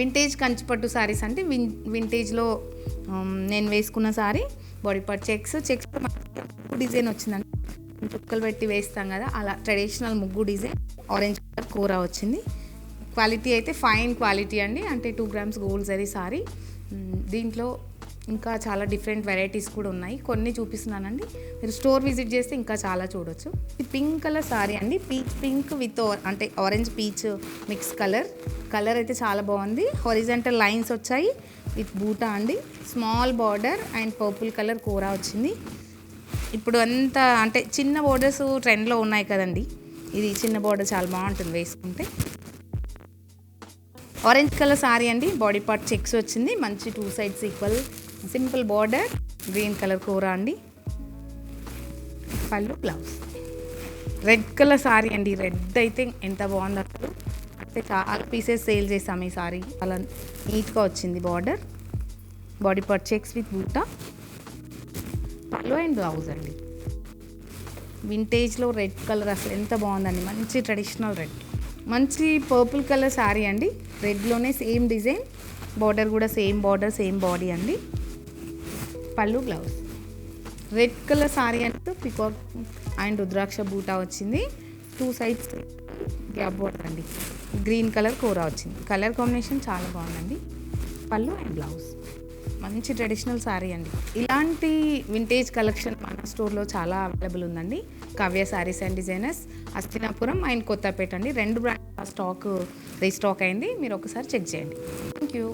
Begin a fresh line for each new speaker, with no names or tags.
Vintage కంచిపట్టు శారీస్ అంటే వింటేజ్లో నేను వేసుకున్న sari body part checks design వచ్చిందండి. చుక్కలు పెట్టి వేస్తాం కదా, అలా ట్రెడిషనల్ ముగ్గు డిజైన్ ఆరెంజ్ కలర్ కూర వచ్చింది. క్వాలిటీ అయితే ఫైన్ క్వాలిటీ అండి, అంటే 2 grams గోల్డ్ జరీ సారీ. దీంట్లో ఇంకా చాలా డిఫరెంట్ వెరైటీస్ కూడా ఉన్నాయి, కొన్ని చూపిస్తున్నానండి. మీరు స్టోర్ విజిట్ చేస్తే ఇంకా చాలా చూడొచ్చు. ఇది పింక్ కలర్ సారీ అండి, పీచ్ పింక్ విత్ అంటే ఆరెంజ్ పీచ్ మిక్స్ కలర్ అయితే చాలా బాగుంది. హారిజాంటల్ లైన్స్ వచ్చాయి విత్ బూటా అండి, small border and purple colour కూర వచ్చింది. ఇప్పుడు అంతా అంటే చిన్న బోర్డర్స్ ట్రెండ్లో ఉన్నాయి కదండి, ఇది చిన్న బోర్డర్ చాలా బాగుంటుంది వేసుకుంటే. ఆరెంజ్ కలర్ సారీ అండి, బాడీ పార్ట్ చెక్స్ వచ్చింది, మంచి 2 sides equal simple border, green colour కూర అండి, పళ్ళు బ్లౌజ్. రెడ్ కలర్ సారీ అండి, రెడ్ అయితే ఎంత బాగుంది అసలు, అంటే చాలా పీసెస్ సేల్ చేసాము ఈ సారీ. అలా నీట్గా వచ్చింది border, body part checks with బూటా, పళ్ళు అండ్ బ్లౌజ్ అండి. వింటేజ్లో రెడ్ కలర్ అసలు ఎంత బాగుందండి, మంచి ట్రెడిషనల్ రెడ్. మంచి పర్పుల్ కలర్ శారీ అండి, రెడ్లోనే సేమ్ డిజైన్, బార్డర్ కూడా సేమ్ బార్డర్ సేమ్ బాడీ అండి, పళ్ళు బ్లౌజ్. రెడ్ కలర్ శారీ అంటే పికాక్ అండ్ రుద్రాక్ష బూటా వచ్చింది, 2 sides గ్యాప్ బార్డర్ అండి, గ్రీన్ కలర్ కూర వచ్చింది. కలర్ కాంబినేషన్ చాలా బాగుందండి, పళ్ళు అండ్ బ్లౌజ్. మంచి ట్రెడిషనల్ శారీ అండి. ఇలాంటి వింటేజ్ కలెక్షన్ మన స్టోర్లో చాలా అవైలబుల్ ఉందండి. Kavya saris and designers, Hastinapuram and Kothapet అండి, 2 బ్రాంచ్ స్టాక్ రీస్టాక్ అయింది, మీరు ఒకసారి చెక్ చేయండి. Thank you.